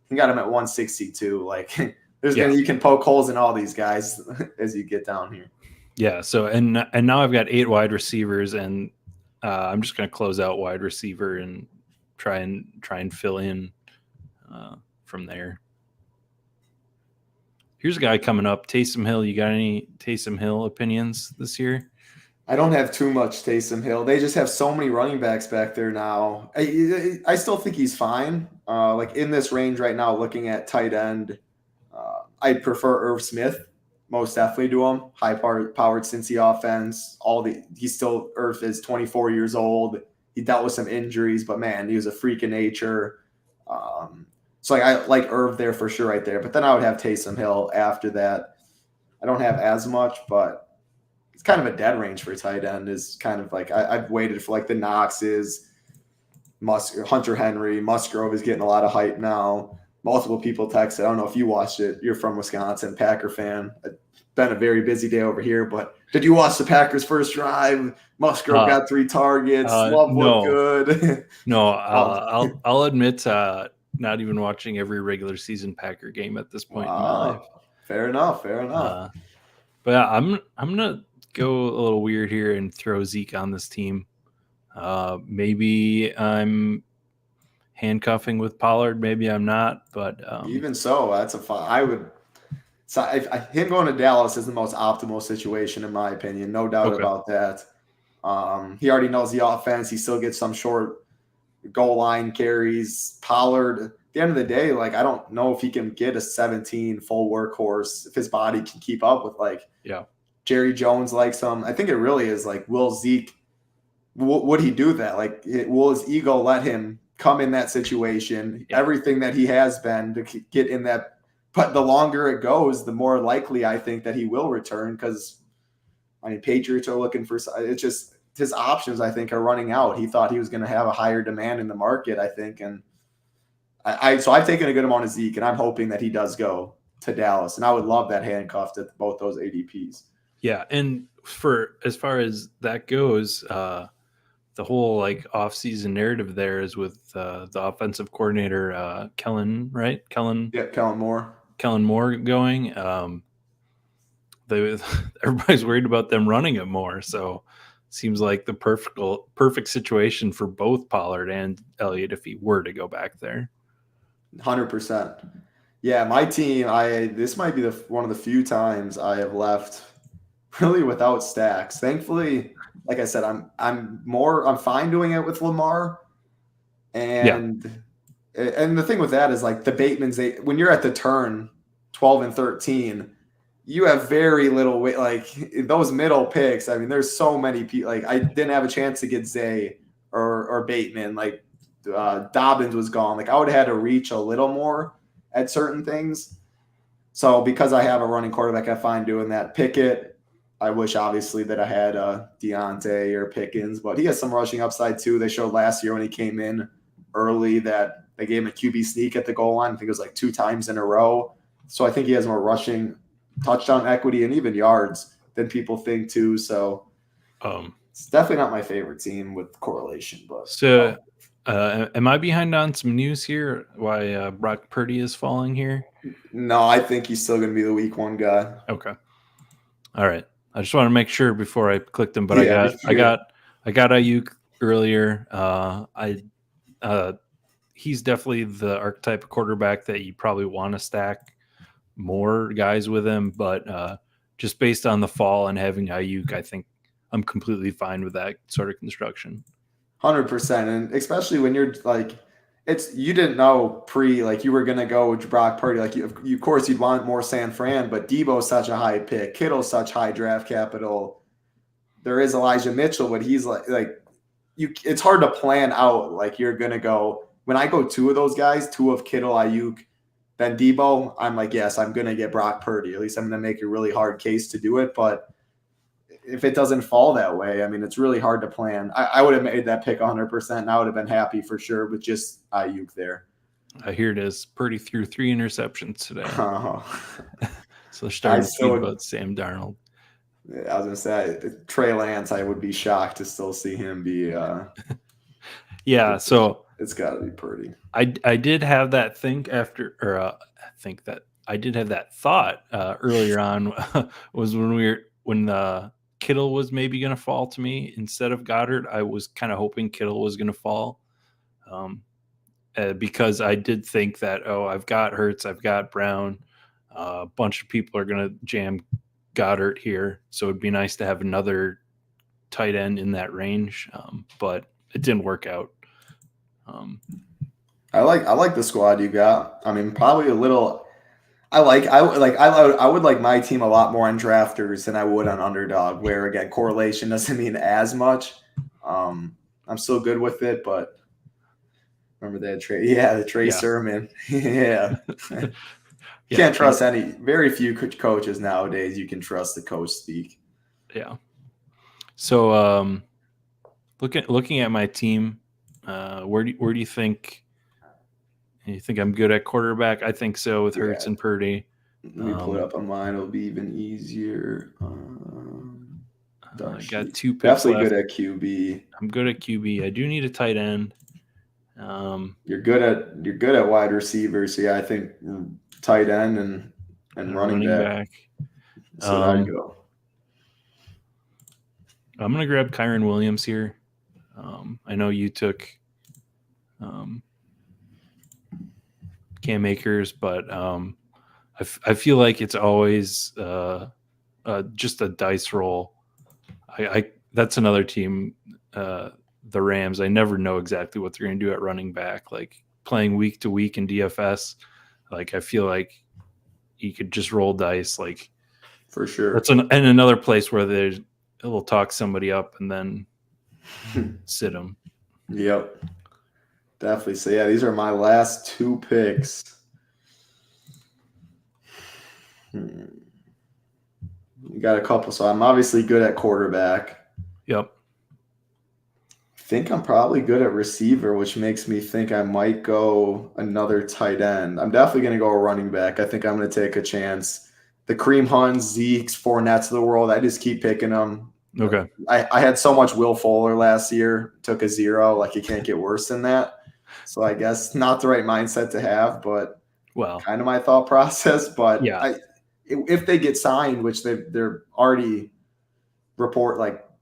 [SPEAKER 2] you got him at 162. Like, you can poke holes in all these guys as you get down here.
[SPEAKER 1] Yeah. So and now I've got 8 wide receivers, and I'm just going to close out wide receiver and try and fill in from there. Here's a guy coming up, Taysom Hill. You got any Taysom Hill opinions this year?
[SPEAKER 2] I don't have too much Taysom Hill. They just have so many running backs back there now. I still think he's fine. Like, in this range right now, looking at tight end, I prefer Irv Smith most definitely to him. High-powered Cincy offense. He's still Irv is 24 years old. He dealt with some injuries, but man, he was a freak of nature. So like I like Irv there for sure, right there. But then I would have Taysom Hill after that. I don't have as much, but it's kind of a dead range for a tight end. Is kind of like I've waited for like the Knoxes, Hunter Henry, Musgrove is getting a lot of hype now. Multiple people texted. I don't know if you watched it. You're from Wisconsin, Packer fan. It's been a very busy day over here, but did you watch the Packers' first drive? Musgrove got 3 targets. Love looked good.
[SPEAKER 1] No, I'll admit, not even watching every regular season Packer game at this point in my life.
[SPEAKER 2] Fair enough.
[SPEAKER 1] But yeah, I'm gonna go a little weird here and throw Zeke on this team. Maybe I'm handcuffing with Pollard. Maybe I'm not. But
[SPEAKER 2] even so, that's a fun. I would. So him going to Dallas is the most optimal situation in my opinion. No doubt about that. He already knows the offense. He still gets some short goal line carries. Pollard, at the end of the day, like I don't know if he can get a 17 full workhorse if his body can keep up with Jerry Jones likes him. I think it really is like, will Zeke, would he do that? Like, will his ego let him come in that situation? Yeah. Everything that he has been to get in that. But the longer it goes, the more likely I think that he will return because, I mean, Patriots are looking for – it's just his options, I think, are running out. He thought he was going to have a higher demand in the market, I think. And so I've taken a good amount of Zeke, and I'm hoping that he does go to Dallas. And I would love that handcuffed at both those ADPs.
[SPEAKER 1] Yeah, and for as far as that goes, the whole like offseason narrative there is with the offensive coordinator Kellen, right? Kellen
[SPEAKER 2] Moore.
[SPEAKER 1] Kellen Moore going. Everybody's worried about them running it more, so it seems like the perfect situation for both Pollard and Elliott if he were to go back there.
[SPEAKER 2] 100%. Yeah, my team. This might be one of the few times I have left really without stacks. Thankfully, like I said, I'm fine doing it with Lamar, and the thing with that is like the Bateman's. When you're at the turn 12 and 13, you have very little weight. Like those middle picks. I mean, there's so many people. Like I didn't have a chance to get Zay or Bateman. Like Dobbins was gone. Like I would have had to reach a little more at certain things. So because I have a running quarterback, I find doing that. Pickett. I wish, obviously, that I had Deontay or Pickens, but he has some rushing upside, too. They showed last year when he came in early that they gave him a QB sneak at the goal line. I think it was like 2 times in a row. So I think he has more rushing touchdown equity and even yards than people think, too. So it's definitely not my favorite team with correlation. But
[SPEAKER 1] so am I behind on some news here why Brock Purdy is falling here?
[SPEAKER 2] No, I think he's still going to be the week 1 guy.
[SPEAKER 1] Okay. All right. I just want to make sure before I clicked him, but yeah, I got Ayuk earlier. He's definitely the archetype of quarterback that you probably want to stack more guys with him, but just based on the fall and having Ayuk, I think I'm completely fine with that sort of construction.
[SPEAKER 2] 100%, and especially when you're like, you didn't know like you were gonna go with Brock Purdy. Like you of course you'd want more San Fran, but Debo's such a high pick, Kittle's such high draft capital. There is Elijah Mitchell, but he's it's hard to plan out. Like you're gonna go when I go 2 of those guys, 2 of Kittle, Ayuk, then Debo. I'm like, yes, I'm gonna get Brock Purdy. At least I'm gonna make a really hard case to do it, but if it doesn't fall that way, I mean, it's really hard to plan. I would have made that pick 100%, and I would have been happy for sure with just Ayuk there.
[SPEAKER 1] Here it is. Purdy threw 3 interceptions today. So they're starting to see about Sam Darnold.
[SPEAKER 2] I was going to say, Trey Lance, I would be shocked to still see him be.
[SPEAKER 1] Yeah, so
[SPEAKER 2] it's got to be Purdy.
[SPEAKER 1] I did have that I did have that thought earlier on was when Kittle was maybe going to fall to me instead of Goddard. I was kind of hoping Kittle was going to fall because I did think that, I've got Hurts, I've got Brown. A bunch of people are going to jam Goddard here. So it'd be nice to have another tight end in that range. But it didn't work out.
[SPEAKER 2] I like the squad you got. I mean, probably a little. I would like my team a lot more on drafters than I would on underdog, where again correlation doesn't mean as much. I'm still good with it, but remember that Trey? Yeah, the Trey
[SPEAKER 1] Yeah.
[SPEAKER 2] Sermon. Yeah.
[SPEAKER 1] Yeah,
[SPEAKER 2] Can't trust any. Very few coaches nowadays. You can trust the coach speak.
[SPEAKER 1] Yeah. So looking at my team, where do you think? You think I'm good at quarterback? I think so with Hurts and Purdy.
[SPEAKER 2] Let me pull it up on mine. It'll be even easier.
[SPEAKER 1] I got 2 picks
[SPEAKER 2] Definitely
[SPEAKER 1] left.
[SPEAKER 2] good at QB.
[SPEAKER 1] I'm good at QB. I do need a tight end.
[SPEAKER 2] You're good at wide receiver. So yeah, I think tight end and running back. So there you go.
[SPEAKER 1] I'm gonna grab Kyron Williams here. I know you took Cam Akers, but I feel like it's always just a dice roll. That's another team, the Rams. I never know exactly what they're going to do at running back. Like playing week to week in DFS, like I feel like you could just roll dice. Like
[SPEAKER 2] for sure.
[SPEAKER 1] That's and another place where it'll talk somebody up and then sit them.
[SPEAKER 2] Yep. Definitely. So yeah, these are my last 2 picks. You got a couple. So I'm obviously good at quarterback.
[SPEAKER 1] Yep.
[SPEAKER 2] I think I'm probably good at receiver, which makes me think I might go another tight end. I'm definitely going to go a running back. I think I'm going to take a chance. The Kareem Hunts, Zeke's, Fournettes of the world, I just keep picking them.
[SPEAKER 1] Okay.
[SPEAKER 2] I had so much Will Fuller last year, took a 0. Like, you can't get worse than that. So I guess not the right mindset to have, but kind of my thought process. But
[SPEAKER 1] yeah,
[SPEAKER 2] if they get signed, which they're already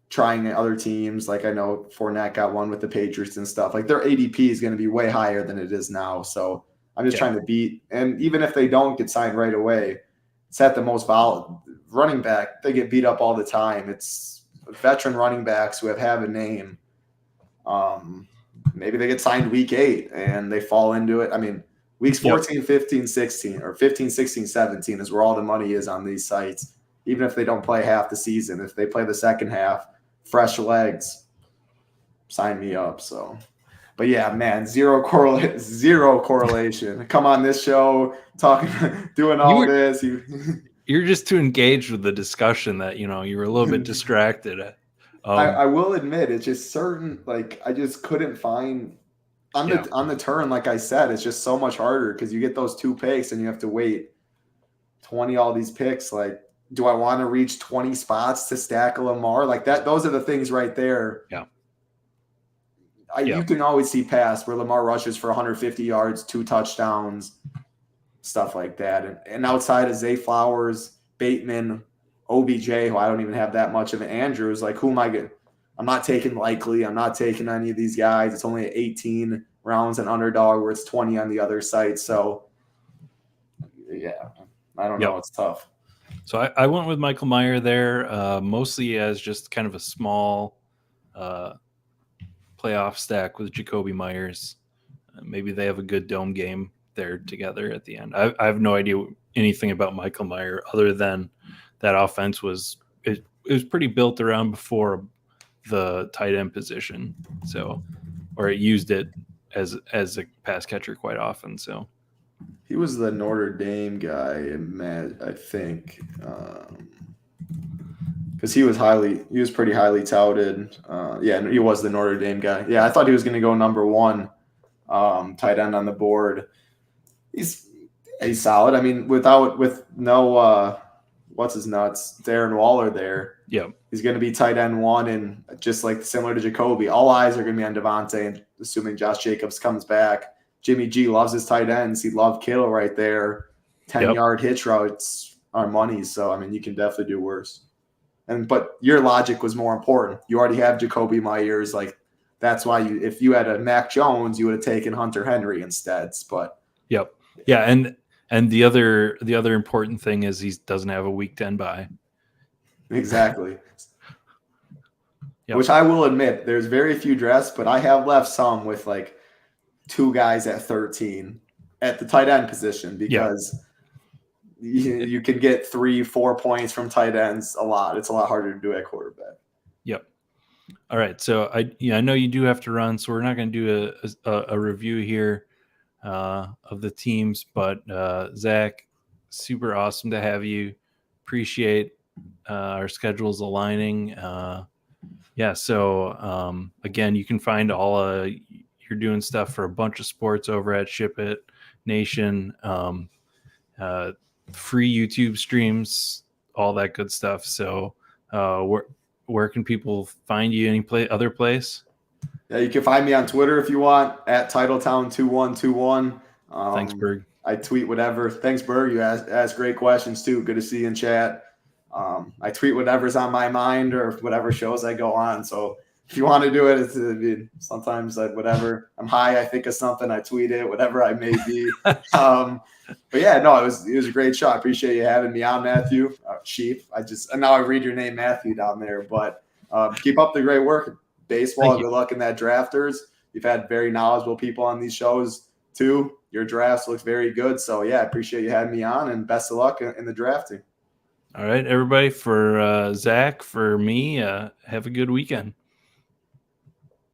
[SPEAKER 2] trying at other teams, like I know Fournette got one with the Patriots and stuff, like their ADP is going to be way higher than it is now. So I'm just trying to beat, and even if they don't get signed right away, it's at the most volatile running back. They get beat up all the time. It's veteran running backs who have a name. Maybe they get signed week 8 and they fall into it. I mean, weeks 14, 15, 16, or 15, 16, 17 is where all the money is on these sites. Even if they don't play half the season, if they play the second half, fresh legs, sign me up. So, but yeah, man, zero correlation. Come on this show, doing all this.
[SPEAKER 1] You're just too engaged with the discussion that you were a little bit distracted.
[SPEAKER 2] I will admit, it's just certain. Like I just couldn't find on the turn. Like I said, it's just so much harder because you get those 2 picks and you have to wait 20 all these picks. Like, do I want to reach 20 spots to stack a Lamar like that? Those are the things right there.
[SPEAKER 1] Yeah.
[SPEAKER 2] You can always see past where Lamar rushes for 150 yards, 2 touchdowns, stuff like that. And outside of Zay Flowers, Bateman, OBJ, who I don't even have that much of an Andrews, like who am I going to? I'm not taking Likely. I'm not taking any of these guys. It's only 18 rounds an underdog where it's 20 on the other site. So, yeah, I don't know. It's tough.
[SPEAKER 1] So I went with Michael Mayer there, mostly as just kind of a small playoff stack with Jacoby Myers. Maybe they have a good dome game there together at the end. I have no idea anything about Michael Mayer other than that offense was pretty built around before the tight end position. So, or it used it as a pass catcher quite often. So
[SPEAKER 2] he was the Notre Dame guy, I think, because he was pretty highly touted. He was the Notre Dame guy. Yeah, I thought he was going to go number 1 tight end on the board. He's solid. I mean, with no what's his nuts, Darren Waller there.
[SPEAKER 1] Yeah,
[SPEAKER 2] he's going to be tight end 1, and just like similar to Jacoby, all eyes are going to be on Devontae, and assuming Josh Jacobs comes back. Jimmy G loves his tight ends. He loved Kittle right there. 10-yard hitch routes are money. So, I mean, you can definitely do worse. But your logic was more important. You already have Jacoby Myers. Like, that's why if you had a Mac Jones, you would have taken Hunter Henry instead. But
[SPEAKER 1] and the other important thing is he doesn't have a week 10 bye.
[SPEAKER 2] Exactly. Which I will admit, there's very few drafts, but I have left some with like 2 guys at 13 at the tight end position because you can get 3-4 points from tight ends a lot. It's a lot harder to do at quarterback.
[SPEAKER 1] Yep. All right. So I know you do have to run, so we're not going to do a review here of the teams, but Zach, super awesome to have you. Appreciate our schedules aligning. So again, you can find all you're doing stuff for a bunch of sports over at Ship It Nation, free YouTube streams, all that good stuff. So where can people find you? Other place?
[SPEAKER 2] Yeah, you can find me on Twitter if you want, at Titletown2121.
[SPEAKER 1] Thanks, Berg.
[SPEAKER 2] I tweet whatever. Thanks, Berg. You ask great questions too. Good to see you in chat. I tweet whatever's on my mind or whatever shows I go on. So if you want to do it, sometimes whatever I'm high, I think of something, I tweet it, whatever I may be. But yeah, no, it was a great show. I appreciate you having me on, Matthew. Chief, now I read your name, Matthew, down there. But keep up the great work. Baseball, good luck in that drafters. You've had very knowledgeable people on these shows too. Your drafts look very good. So yeah, I appreciate you having me on, and best of luck in the drafting.
[SPEAKER 1] All right, everybody, for Zach, for me, have a good weekend.